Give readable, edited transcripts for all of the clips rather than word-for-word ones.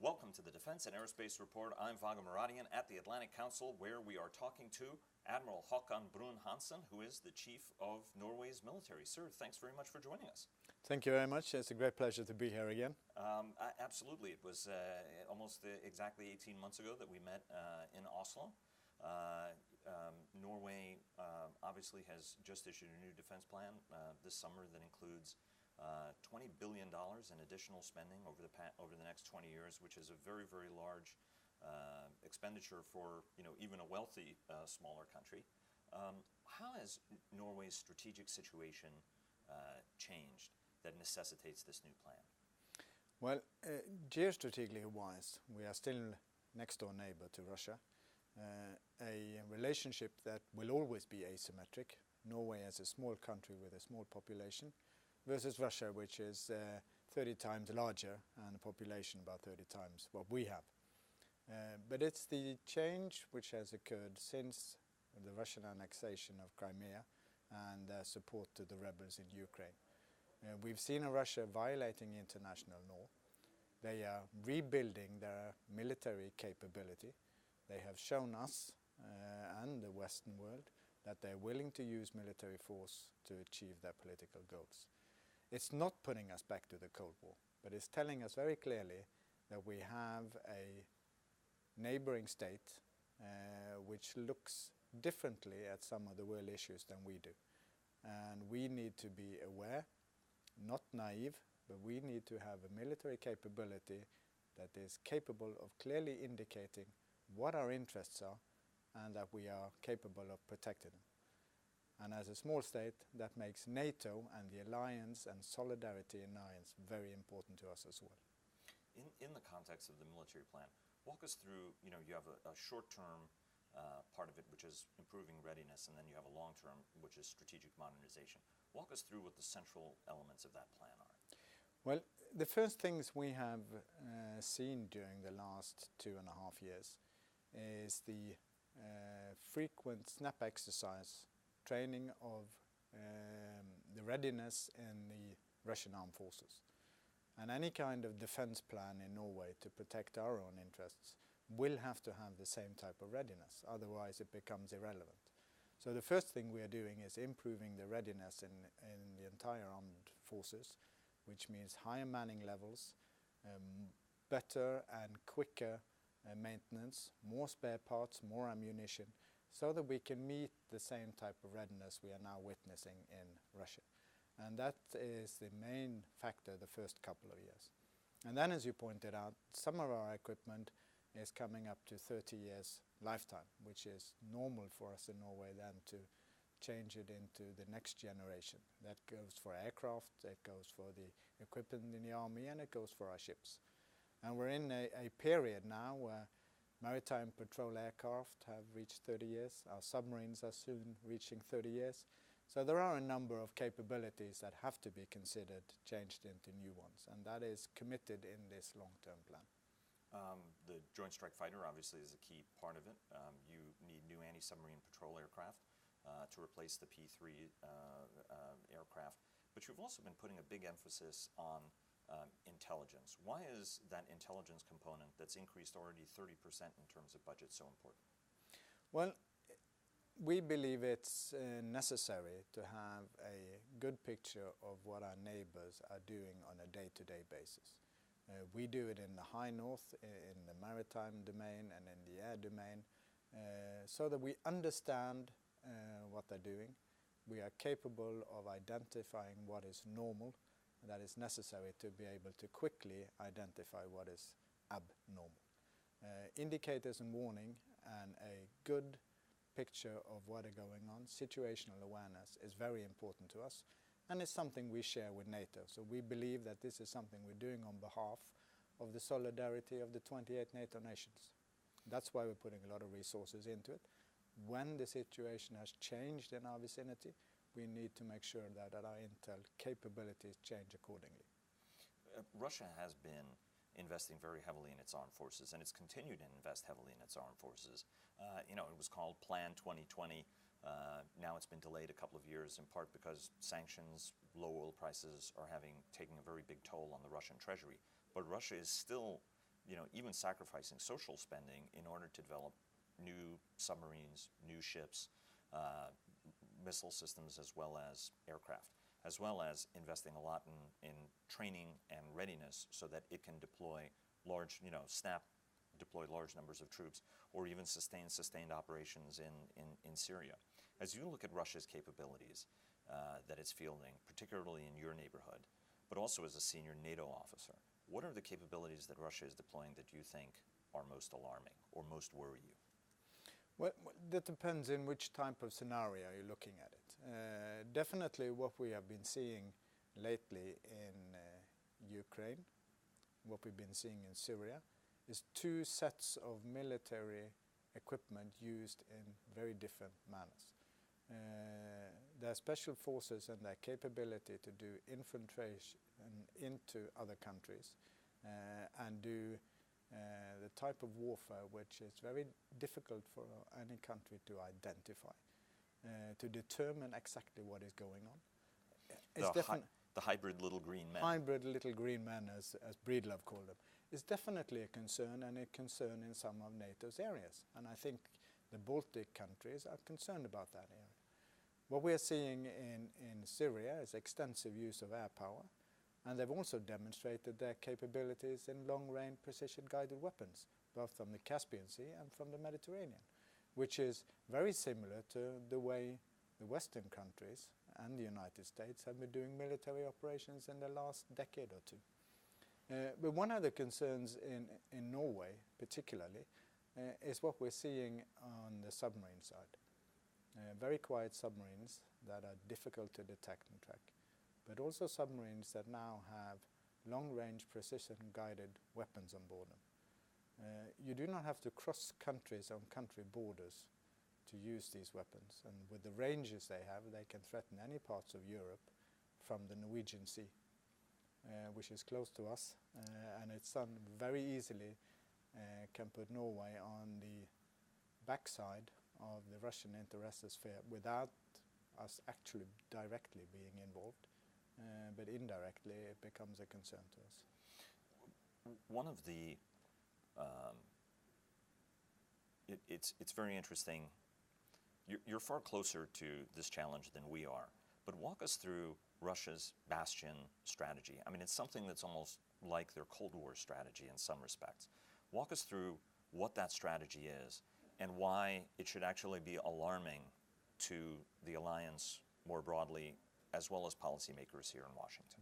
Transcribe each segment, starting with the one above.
Welcome to the Defense and Aerospace Report. I'm Vago Muradian at the Atlantic Council, where we are talking to Admiral Haakon Bruun-Hanssen, who is the Chief of Norway's military. Sir, thanks very much for joining us. Thank you very much. It's a great pleasure to be here again. Absolutely. It was almost exactly 18 months ago that we met in Oslo. Norway obviously has just issued a new defense plan this summer that includes $20 billion in additional spending over the next 20 years, which is a very, very large expenditure for even a wealthy smaller country. How has Norway's strategic situation changed that necessitates this new plan? Well, geostrategically wise, we are still next door neighbor to Russia. A relationship that will always be asymmetric. Norway as a small country with a small population versus Russia, which is 30 times larger and a population about 30 times what we have. But it's the change which has occurred since the Russian annexation of Crimea and support to the rebels in Ukraine. We've seen Russia violating international law. They are rebuilding their military capability. They have shown us and the Western world that they're willing to use military force to achieve their political goals. It's not putting us back to the Cold War, but it's telling us very clearly that we have a neighboring state which looks differently at some of the world issues than we do. And we need to be aware, not naive, but we need to have a military capability that is capable of clearly indicating what our interests are and that we are capable of protecting them. And as a small state, that makes NATO and the alliance and solidarity in alliance very important to us as well. In the context of the military plan, walk us through, you have a short-term part of it, which is improving readiness, and then you have a long-term, which is strategic modernization. Walk us through what the central elements of that plan are. Well, the first things we have seen during the last 2.5 years is the frequent SNAP exercise training of the readiness in the Russian armed forces. And any kind of defense plan in Norway to protect our own interests will have to have the same type of readiness, otherwise it becomes irrelevant. So the first thing we are doing is improving the readiness in the entire armed forces, which means higher manning levels, better and quicker maintenance, more spare parts, more ammunition, so that we can meet the same type of readiness we are now witnessing in Russia. And that is the main factor the first couple of years. And then, as you pointed out, some of our equipment is coming up to 30 years lifetime, which is normal for us in Norway then to change it into the next generation. That goes for aircraft, it goes for the equipment in the army, and it goes for our ships. And we're in a period now where Maritime patrol aircraft have reached 30 years. Our submarines are soon reaching 30 years. So there are a number of capabilities that have to be considered, changed into new ones, and that is committed in this long-term plan. The Joint Strike Fighter obviously is a key part of it. You need new anti-submarine patrol aircraft to replace the P-3 aircraft, but you've also been putting a big emphasis on intelligence. Why is that intelligence component that's increased already 30% in terms of budget so important? Well, we believe it's necessary to have a good picture of what our neighbors are doing on a day-to-day basis. We do it in the high north, in the maritime domain and in the air domain, so that we understand what they're doing. We are capable of identifying what is normal, that is necessary to be able to quickly identify what is abnormal. Indicators and warning and a good picture of what is going on, situational awareness, is very important to us, and it's something we share with NATO. So we believe that this is something we're doing on behalf of the solidarity of the 28 NATO nations. That's why we're putting a lot of resources into it. When the situation has changed in our vicinity, we need to make sure that our intel capabilities change accordingly. Russia has been investing very heavily in its armed forces, and it's continued to invest heavily in its armed forces. It was called Plan 2020. Now it's been delayed a couple of years, in part because sanctions, low oil prices are taking a very big toll on the Russian treasury. But Russia is still even sacrificing social spending in order to develop new submarines, new ships, missile systems, as well as aircraft, as well as investing a lot in training and readiness so that it can deploy deploy large numbers of troops, or even sustained operations in Syria. As you look at Russia's capabilities that it's fielding, particularly in your neighborhood, but also as a senior NATO officer, what are the capabilities that Russia is deploying that you think are most alarming or most worry you? Well, that depends in which type of scenario you're looking at it. Definitely what we have been seeing lately in Ukraine, what we've been seeing in Syria, is two sets of military equipment used in very different manners. Their special forces and their capability to do infiltration into other countries and do the type of warfare which is very difficult for any country to identify, to determine exactly what is going on. The hybrid little green men. Hybrid little green men, as Breedlove called them, is definitely a concern, and a concern in some of NATO's areas. And I think the Baltic countries are concerned about that area. What we are seeing in Syria is extensive use of air power, and they've also demonstrated their capabilities in long-range precision-guided weapons, both from the Caspian Sea and from the Mediterranean, which is very similar to the way the Western countries and the United States have been doing military operations in the last decade or two. But one of the concerns in Norway, particularly, is what we're seeing on the submarine side. Very quiet submarines that are difficult to detect and track, but also submarines that now have long-range precision-guided weapons on board them. You do not have to cross countries on country borders to use these weapons, and with the ranges they have, they can threaten any parts of Europe from the Norwegian Sea, which is close to us, and it's done very easily, can put Norway on the backside of the Russian interest sphere without us actually directly being involved, but indirectly it becomes a concern to us. One of the, it's very interesting. You're far closer to this challenge than we are, but walk us through Russia's Bastion strategy. I mean, it's something that's almost like their Cold War strategy in some respects. Walk us through what that strategy is and why it should actually be alarming to the alliance more broadly, as well as policymakers here in Washington.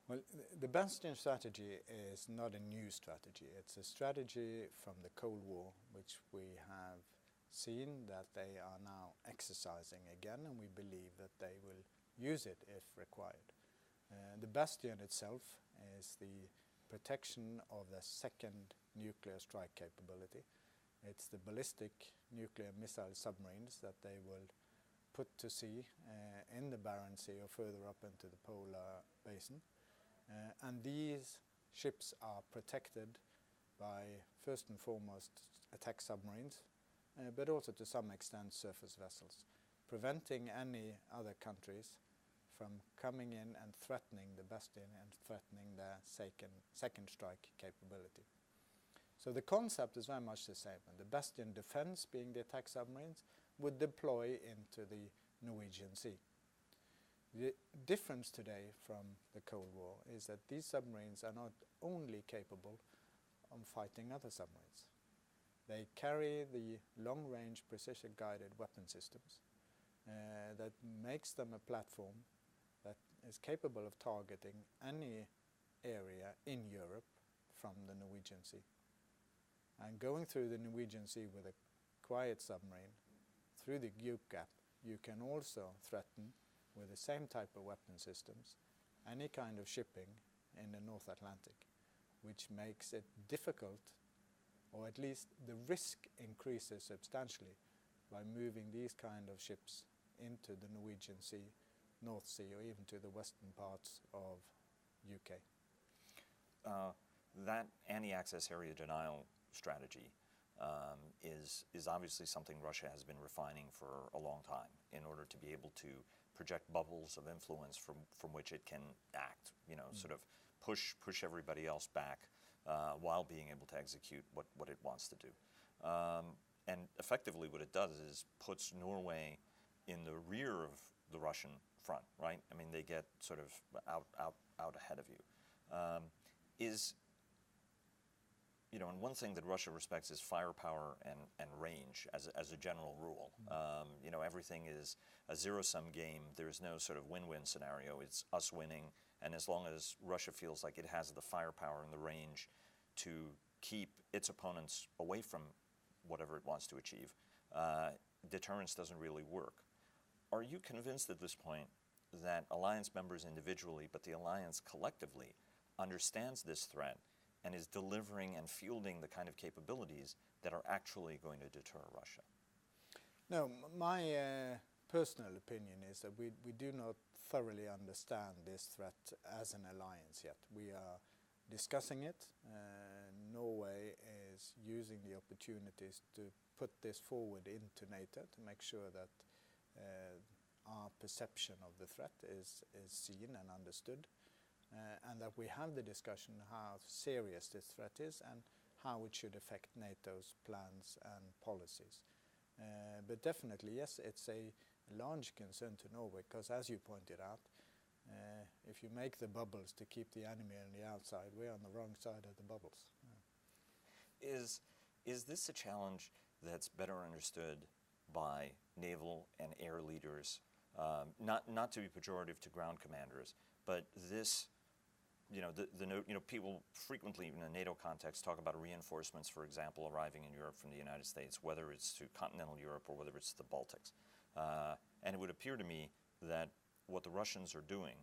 Well, the Bastion strategy is not a new strategy. It's a strategy from the Cold War, which we have seen that they are now exercising again, and we believe that they will use it if required. The Bastion itself is the protection of the second nuclear strike capability. It's the ballistic nuclear missile submarines that they will put to sea in the Barents Sea or further up into the polar basin. And these ships are protected by, first and foremost, attack submarines, but also to some extent surface vessels, preventing any other countries from coming in and threatening the Bastion and threatening their second strike capability. So the concept is very much the same. And the Bastion defense, being the attack submarines, would deploy into the Norwegian Sea. The difference today from the Cold War is that these submarines are not only capable of fighting other submarines. They carry the long-range precision-guided weapon systems that makes them a platform that is capable of targeting any area in Europe from the Norwegian Sea. And going through the Norwegian Sea with a quiet submarine, through the Guyuk Gap, you can also threaten, with the same type of weapon systems, any kind of shipping in the North Atlantic, which makes it difficult, or at least the risk increases substantially by moving these kind of ships into the Norwegian Sea, North Sea, or even to the western parts of UK. That anti-access area denial strategy is obviously something Russia has been refining for a long time in order to be able to project bubbles of influence from which it can act, sort of push everybody else back while being able to execute what it wants to do. And effectively what it does is puts Norway in the rear of the Russian front, right? I mean, they get sort of out ahead of you. And one thing that Russia respects is firepower and range as a general rule. Everything is a zero-sum game. There's no sort of win-win scenario. It's us winning, and as long as Russia feels like it has the firepower and the range to keep its opponents away from whatever it wants to achieve, deterrence doesn't really work. Are you convinced at this point that alliance members individually, but the alliance collectively, understands this threat and is delivering and fielding the kind of capabilities that are actually going to deter Russia? No, my personal opinion is that we do not thoroughly understand this threat as an alliance yet. We are discussing it. Norway is using the opportunities to put this forward into NATO to make sure that our perception of the threat is seen and understood, and that we have the discussion how serious this threat is and how it should affect NATO's plans and policies. But definitely, yes, it's a large concern to Norway, because as you pointed out, if you make the bubbles to keep the enemy on the outside, we're on the wrong side of the bubbles. Is this a challenge that's better understood by naval and air leaders, not to be pejorative to ground commanders, but this, people frequently, in a NATO context, talk about reinforcements, for example, arriving in Europe from the United States, whether it's to continental Europe or whether it's the Baltics. And it would appear to me that what the Russians are doing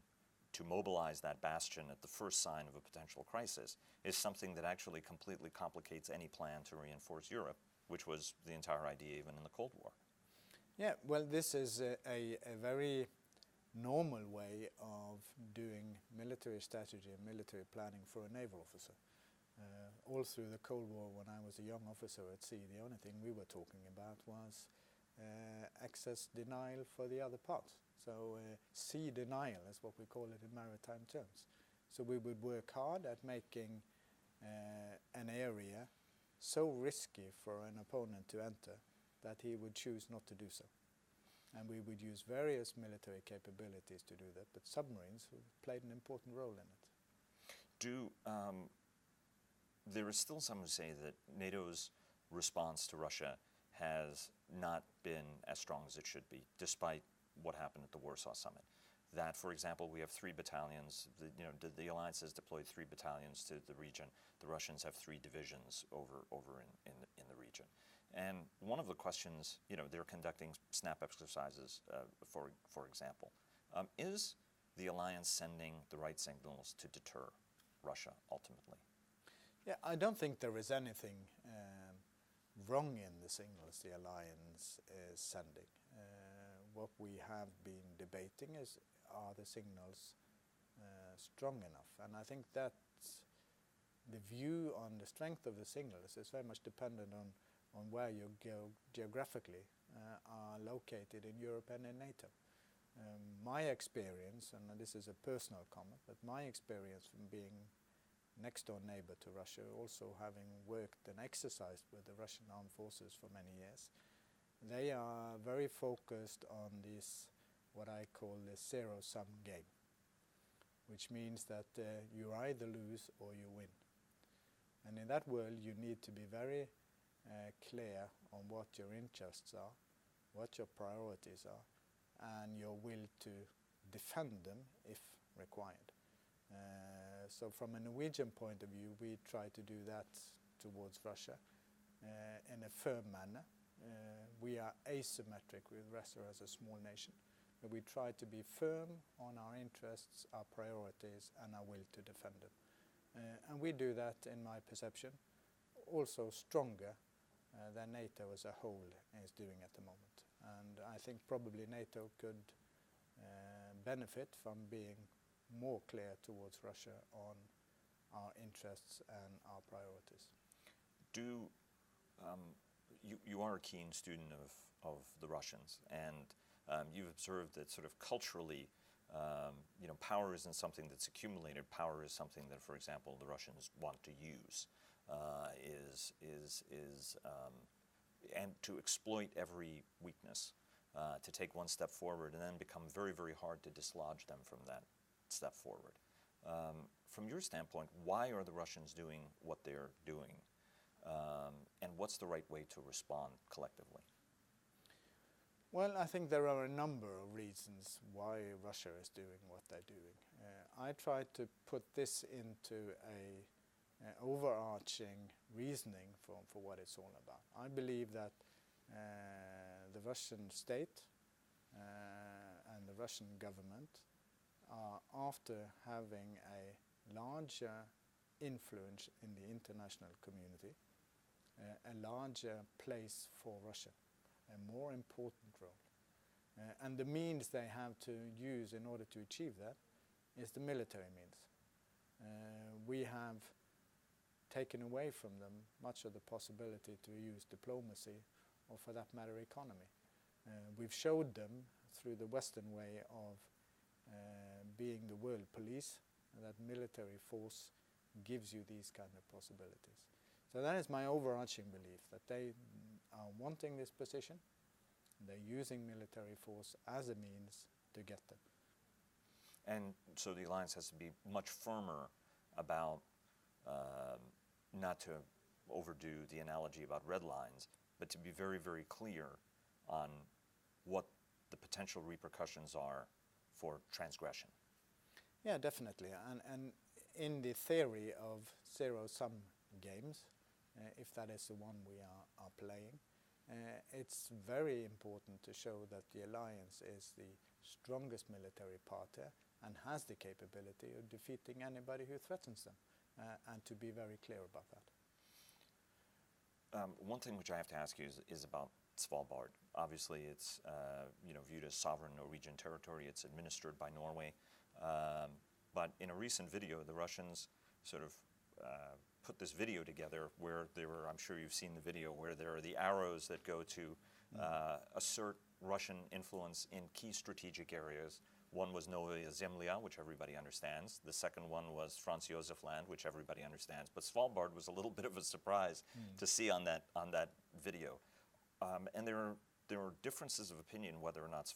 to mobilize that bastion at the first sign of a potential crisis is something that actually completely complicates any plan to reinforce Europe, which was the entire idea even in the Cold War. Yeah, well, this is a very normal way of doing military strategy and military planning for a naval officer. All through the Cold War, when I was a young officer at sea, the only thing we were talking about was access denial for the other part. So sea denial is what we call it in maritime terms. So we would work hard at making an area so risky for an opponent to enter that he would choose not to do so. And we would use various military capabilities to do that, but submarines played an important role in it. There is still some who say that NATO's response to Russia has not been as strong as it should be, despite what happened at the Warsaw Summit. That, for example, we have 3 battalions. The alliance has deployed 3 battalions to the region. The Russians have 3 divisions over in the region. And one of the questions, they're conducting snap exercises, for example. Is the alliance sending the right signals to deter Russia ultimately? Yeah, I don't think there is anything wrong in the signals the alliance is sending. What we have been debating is, are the signals strong enough? And I think that the view on the strength of the signals is very much dependent on where you geographically are located in Europe and in NATO. My experience, and this is a personal comment, but my experience from being next door neighbor to Russia, also having worked and exercised with the Russian armed forces for many years, they are very focused on this, what I call the zero-sum game, which means that you either lose or you win. And in that world you need to be very clear on what your interests are, what your priorities are, and your will to defend them if required. So from a Norwegian point of view, we try to do that towards Russia in a firm manner. We are asymmetric with Russia as a small nation, but we try to be firm on our interests, our priorities, and our will to defend them. And we do that, in my perception, also stronger than NATO as a whole is doing at the moment. And I think probably NATO could benefit from being more clear towards Russia on our interests and our priorities. You are a keen student of the Russians, and you've observed that sort of culturally Power isn't something that's accumulated. Power is something that, for example, the Russians want to use, and to exploit every weakness, to take one step forward and then become very, very hard to dislodge them from that step forward. From your standpoint, why are the Russians doing what they're doing? And what's the right way to respond collectively? Well, I think there are a number of reasons why Russia is doing what they're doing. I tried to put this into a overarching reasoning for what it's all about. I believe that the Russian state and the Russian government are after having a larger influence in the international community, a larger place for Russia, a more important role. And the means they have to use in order to achieve that is the military means. We have taken away from them much of the possibility to use diplomacy, or for that matter economy. We've showed them through the Western way of being the world police that military force gives you these kind of possibilities. So that is my overarching belief, that they are wanting this position. They're using military force as a means to get them. And so the alliance has to be much firmer about, not to overdo the analogy about red lines, but to be very, very clear on what the potential repercussions are for transgression. Yeah, definitely. And in the theory of zero-sum games, if that is the one we are playing, it's very important to show that the alliance is the strongest military partner and has the capability of defeating anybody who threatens them, and to be very clear about that. One thing which I have to ask you is about Svalbard. Obviously, it's viewed as sovereign Norwegian territory. It's administered by Norway. But in a recent video, the Russians sort of put this video together where there were, I'm sure you've seen the video, where there are the arrows that go to assert Russian influence in key strategic areas. One was Novaya Zemlya, which everybody understands. The second one was Franz Josef Land, which everybody understands. But Svalbard was a little bit of a surprise to see on that video. And there are differences of opinion whether or not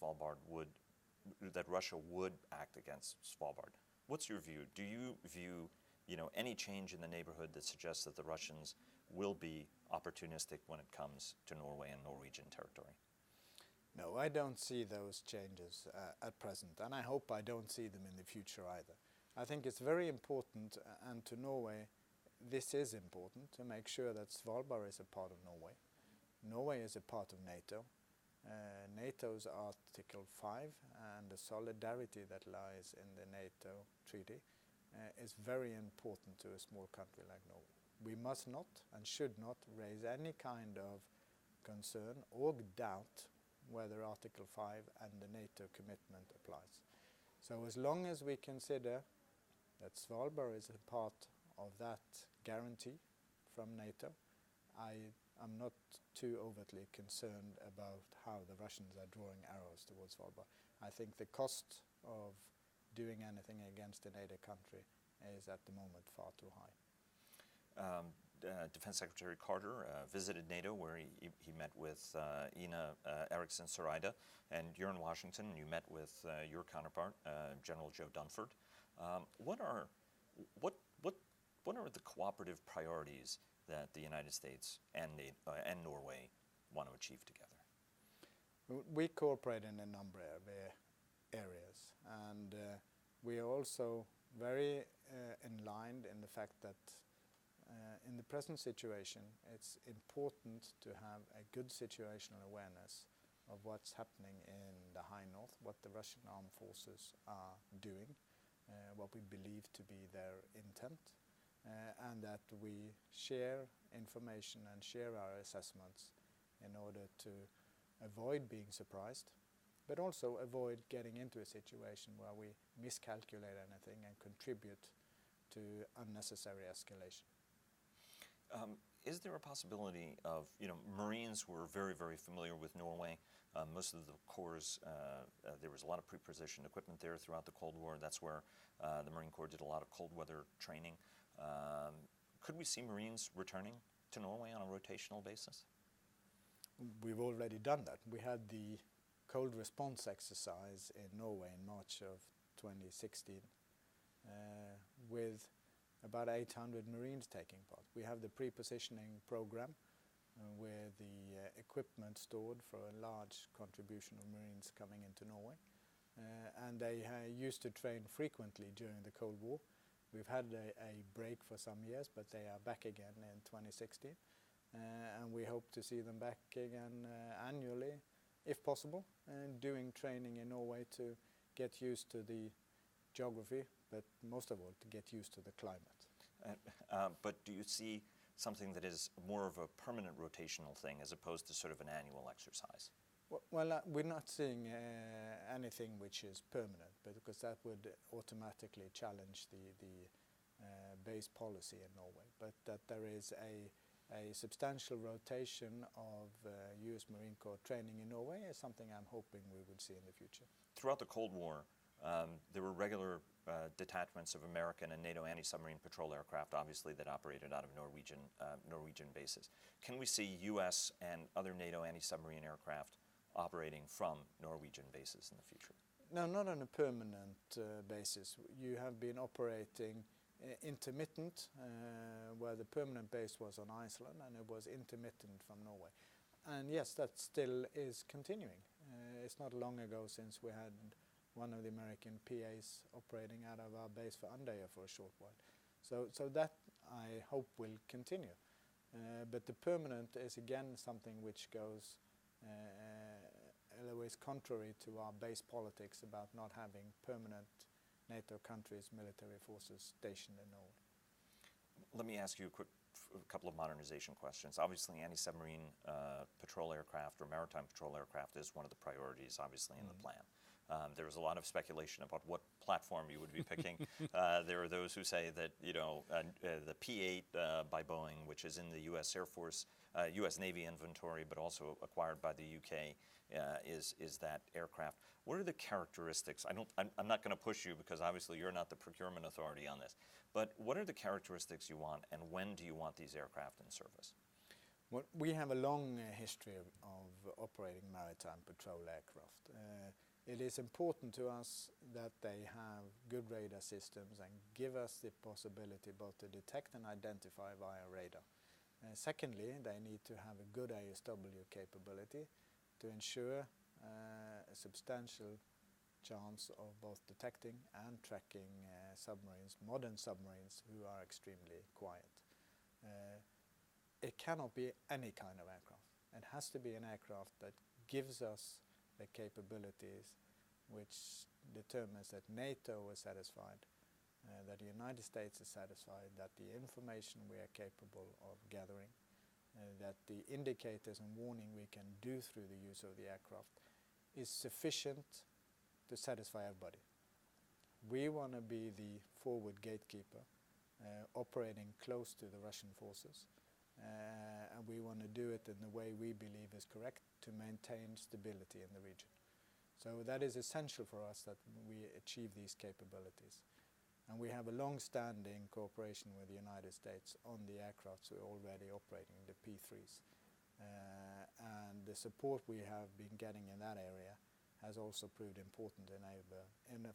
that Russia would act against Svalbard. What's your view? Do you view any change in the neighborhood that suggests that the Russians will be opportunistic when it comes to Norway and Norwegian territory? No, I don't see those changes at present, and I hope I don't see them in the future either. I think it's very important, and to Norway, this is important, to make sure that Svalbard is a part of Norway. Norway is a part of NATO. NATO's Article 5 and the solidarity that lies in the NATO treaty is very important to a small country like Norway. We must not and should not raise any kind of concern or doubt whether Article 5 and the NATO commitment applies. So as long as we consider that Svalbard is a part of that guarantee from NATO, I am not too overtly concerned about how the Russians are drawing arrows towards Svalbard. I think the cost of doing anything against a NATO country is at the moment far too high. Defense Secretary Carter visited NATO, where he met with Ina Eriksen Søreide, and you're in Washington, and you met with your counterpart, General Joe Dunford. What are the cooperative priorities that the United States and Norway want to achieve together? We cooperate in a number of areas, and we are also very enlined in the fact that in the present situation, it's important to have a good situational awareness of what's happening in the High North, what the Russian armed forces are doing, what we believe to be their intent, and that we share information and share our assessments in order to avoid being surprised, but also avoid getting into a situation where we miscalculate anything and contribute to unnecessary escalation. is there a possibility of, Marines were very, very familiar with Norway. Most of the corps, there was a lot of pre-positioned equipment there throughout the Cold War. That's where the Marine Corps did a lot of cold weather training. Could we see Marines returning to Norway on a rotational basis? We've already done that. We had the cold response exercise in Norway in March of 2016 with about 800 Marines taking part. We have the pre-positioning program where the equipment stored for a large contribution of Marines coming into Norway. And they used to train frequently during the Cold War. We've had a break for some years, but they are back again in 2016. And we hope to see them back again annually, if possible, and doing training in Norway to get used to the geography, but most of all to get used to the climate. But do you see something that is more of a permanent rotational thing as opposed to sort of an annual exercise? Well, we're not seeing anything which is permanent, because that would automatically challenge the base policy in Norway. But that there is a substantial rotation of US Marine Corps training in Norway is something I'm hoping we would see in the future. Throughout the Cold War, there were regular detachments of American and NATO anti-submarine patrol aircraft, obviously, that operated out of Norwegian bases. Can we see US and other NATO anti-submarine aircraft operating from Norwegian bases in the future? No, not on a permanent basis. You have been operating intermittent, where the permanent base was on Iceland, and it was intermittent from Norway. And yes, that still is continuing. It's not long ago since we had one of the American PAs operating out of our base for Andøya for a short while. So that I hope will continue. But the permanent is again something which goes always contrary to our base politics about not having permanent NATO countries' military forces stationed in Norway. Let me ask you a couple of modernization questions. Obviously, anti-submarine patrol aircraft or maritime patrol aircraft is one of the priorities, obviously, in the plan. There was a lot of speculation about what platform you would be picking. There are those who say that the P-8 by Boeing, which is in the U.S. Air Force, U.S. Navy inventory, but also acquired by the U.K., is that aircraft. What are the characteristics? I'm not going to push you because obviously you're not the procurement authority on this. But what are the characteristics you want, and when do you want these aircraft in service? Well, we have a long history of operating maritime patrol aircraft. It is important to us that they have good radar systems and give us the possibility both to detect and identify via radar. Secondly, they need to have a good ASW capability to ensure a substantial chance of both detecting and tracking submarines, modern submarines who are extremely quiet. It cannot be any kind of aircraft. It has to be an aircraft that gives us the capabilities which determines that NATO is satisfied, that the United States is satisfied, that the information we are capable of gathering, that the indicators and warning we can do through the use of the aircraft is sufficient to satisfy everybody. We want to be the forward gatekeeper, operating close to the Russian forces, and we want to do it in the way we believe is correct to maintain stability in the region. So that is essential for us that we achieve these capabilities. And we have a long-standing cooperation with the United States on the aircrafts we're already operating, the P-3s. And the support we have been getting in that area has also proved important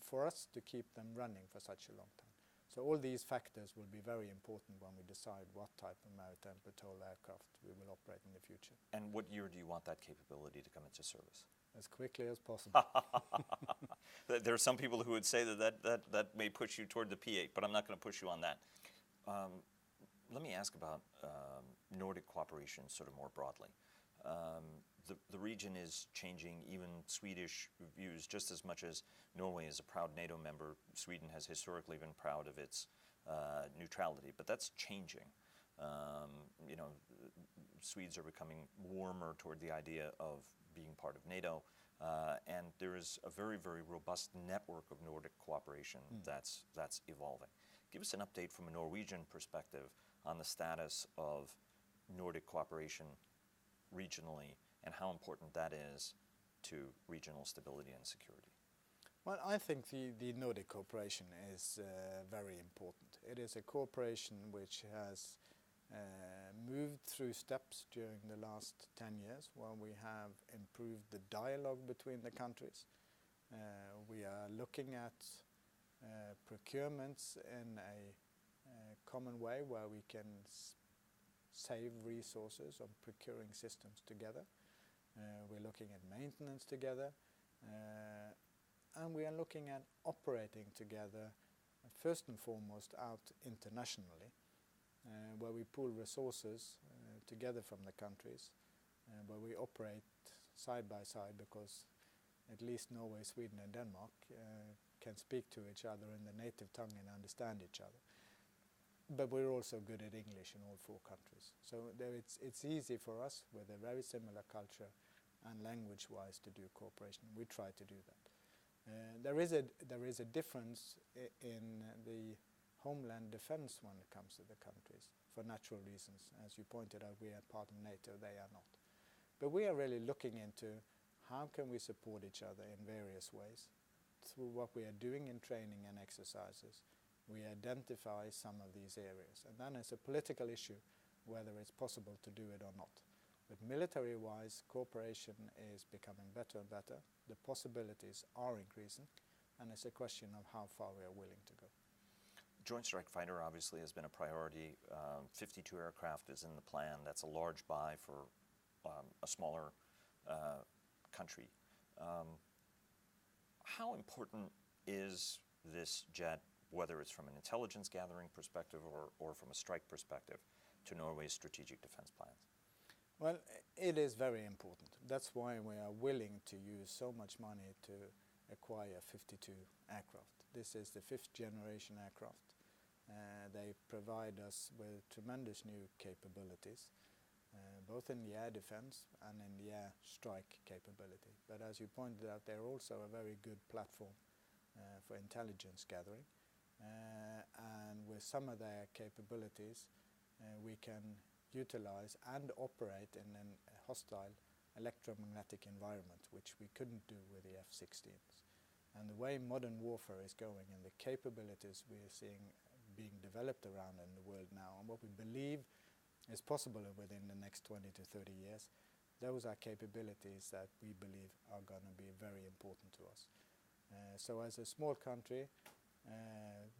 for us to keep them running for such a long time. So all these factors will be very important when we decide what type of maritime patrol aircraft we will operate in the future. And what year do you want that capability to come into service? As quickly as possible. There are some people who would say that may push you toward the P-8, but I'm not going to push you on that. Let me ask about Nordic cooperation sort of more broadly. The region is changing. Even Swedish views, just as much as Norway is a proud NATO member, Sweden has historically been proud of its neutrality, but that's changing. Swedes are becoming warmer toward the idea of being part of NATO, and there is a very, very robust network of Nordic cooperation that's evolving. Give us an update from a Norwegian perspective on the status of Nordic cooperation regionally and how important that is to regional stability and security? Well, I think the Nordic cooperation is very important. It is a cooperation which has moved through steps during the last 10 years where we have improved the dialogue between the countries. We are looking at procurements in a common way where we can save resources on procuring systems together. We're looking at maintenance together. And we are looking at operating together, first and foremost out internationally, where we pool resources together from the countries, where we operate side by side because at least Norway, Sweden and Denmark can speak to each other in the native tongue and understand each other. But we're also good at English in all four countries. So it's easy for us with a very similar culture and language-wise to do cooperation. We try to do that. There is a difference in the homeland defense when it comes to the countries for natural reasons. As you pointed out, we are part of NATO, they are not. But we are really looking into how can we support each other in various ways. Through what we are doing in training and exercises, we identify some of these areas. And then it's a political issue whether it's possible to do it or not. But military-wise, cooperation is becoming better and better. The possibilities are increasing, and it's a question of how far we are willing to go. Joint Strike Fighter obviously has been a priority. 52 aircraft is in the plan. That's a large buy for a smaller country. How important is this jet, whether it's from an intelligence gathering perspective or from a strike perspective, to Norway's strategic defense plans? Well, it is very important. That's why we are willing to use so much money to acquire 52 aircraft. This is the 5th generation aircraft. They provide us with tremendous new capabilities, both in the air defense and in the air strike capability. But as you pointed out, they're also a very good platform for intelligence gathering. And with some of their capabilities, we can utilize and operate in a hostile electromagnetic environment, which we couldn't do with the F-16s. And the way modern warfare is going and the capabilities we are seeing being developed around in the world now, and what we believe is possible within the next 20 to 30 years, those are capabilities that we believe are going to be very important to us. So as a small country,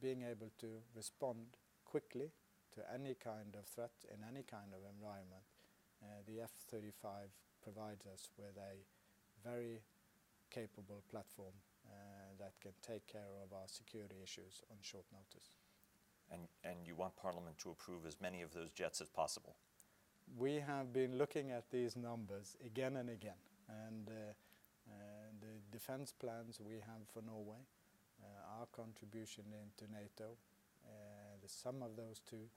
being able to respond quickly to any kind of threat in any kind of environment, the F-35 provides us with a very capable platform that can take care of our security issues on short notice. And you want Parliament to approve as many of those jets as possible? We have been looking at these numbers again and again, and the defense plans we have for Norway, our contribution into NATO, the sum of those two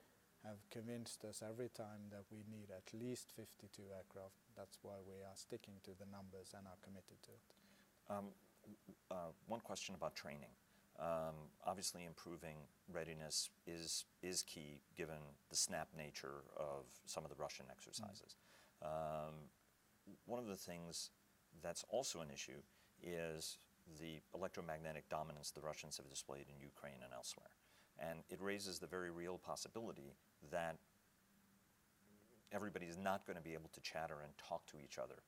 have convinced us every time that we need at least 52 aircraft. That's why we are sticking to the numbers and are committed to it. One question about training. Obviously improving readiness is key given the snap nature of some of the Russian exercises. One of the things that's also an issue is the electromagnetic dominance the Russians have displayed in Ukraine and elsewhere. And it raises the very real possibility that everybody is not going to be able to chatter and talk to each other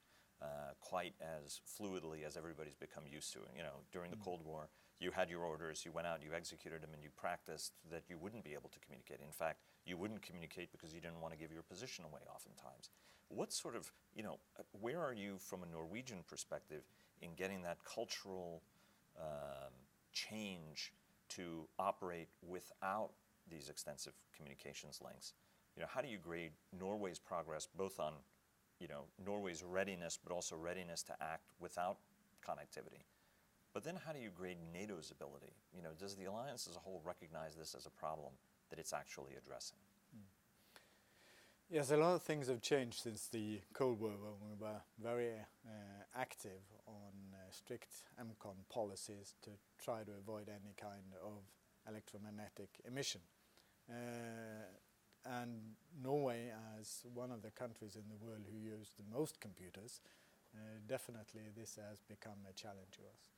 quite as fluidly as everybody's become used to. You know, during the Cold War, you had your orders, you went out, you executed them, and you practiced that you wouldn't be able to communicate. In fact, you wouldn't communicate because you didn't want to give your position away oftentimes. What sort of, you know, where are you from a Norwegian perspective in getting that cultural change to operate without these extensive communications links? You know, how do you grade Norway's progress both on, you know, Norway's readiness, but also readiness to act without connectivity? But then how do you grade NATO's ability? You know, does the alliance as a whole recognize this as a problem that it's actually addressing? Yes, a lot of things have changed since the Cold War, when we were very active on strict MCON policies to try to avoid any kind of electromagnetic emission. And Norway, as one of the countries in the world who use the most computers, definitely this has become a challenge to us.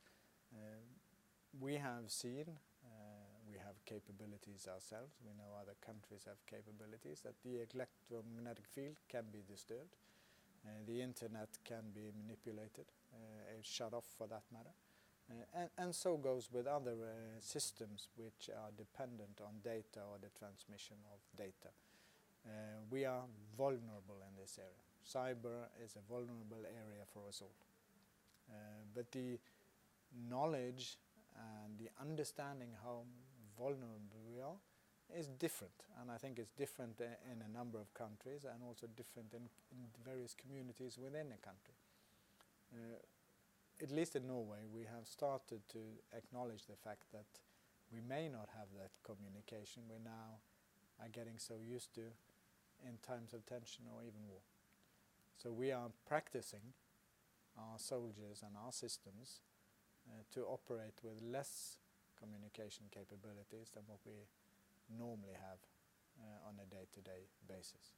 We have seen, we have capabilities ourselves, we know other countries have capabilities, that the electromagnetic field can be disturbed, the internet can be manipulated, shut off for that matter. And so goes with other systems which are dependent on data or the transmission of data. We are vulnerable in this area. Cyber is a vulnerable area for us all. But the knowledge and the understanding how vulnerable we are is different. And I think it's different in a number of countries and also different in various communities within a country. At least in Norway, we have started to acknowledge the fact that we may not have that communication we now are getting so used to in times of tension or even war. So we are practicing our soldiers and our systems to operate with less communication capabilities than what we normally have on a day-to-day basis.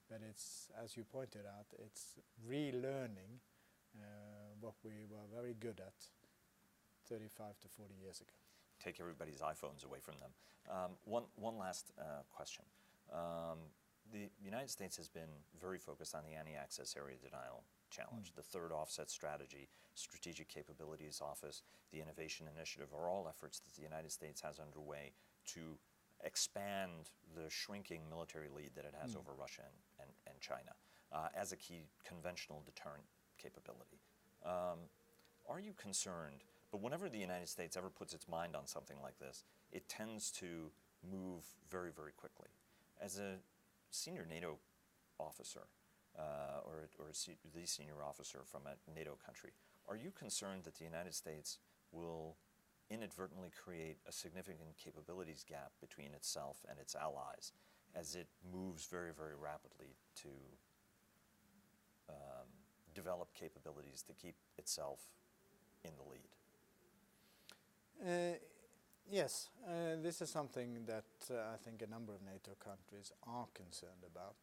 But it's, as you pointed out, it's relearning what we were very good at 35 to 40 years ago. Take everybody's iPhones away from them. One last question. The United States has been very focused on the anti-access area denial challenge. The third offset strategy, Strategic Capabilities Office, the Innovation Initiative are all efforts that the United States has underway to expand the shrinking military lead that it has over Russia and China as a key conventional deterrent capability. Are you concerned, but whenever the United States ever puts its mind on something like this, it tends to move very, very quickly. As a senior NATO officer, or the senior officer from a NATO country, are you concerned that the United States will inadvertently create a significant capabilities gap between itself and its allies as it moves very, very rapidly to develop capabilities to keep itself in the lead? Yes, this is something that I think a number of NATO countries are concerned about.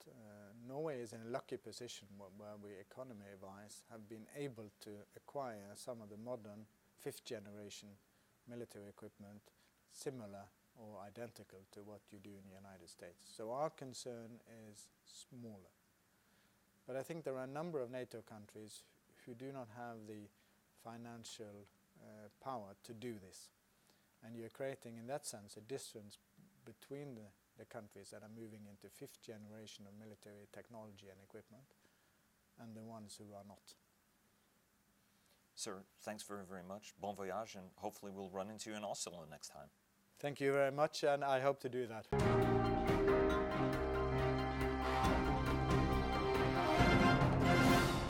Norway is in a lucky position where we, economy-wise, have been able to acquire some of the modern fifth-generation military equipment similar or identical to what you do in the United States. So our concern is smaller. But I think there are a number of NATO countries who do not have the financial power to do this. And you're creating, in that sense, a distance between the countries that are moving into fifth generation of military technology and equipment and the ones who are not. Sir, thanks very, very much. Bon voyage, and hopefully we'll run into you in Oslo next time. Thank you very much, and I hope to do that.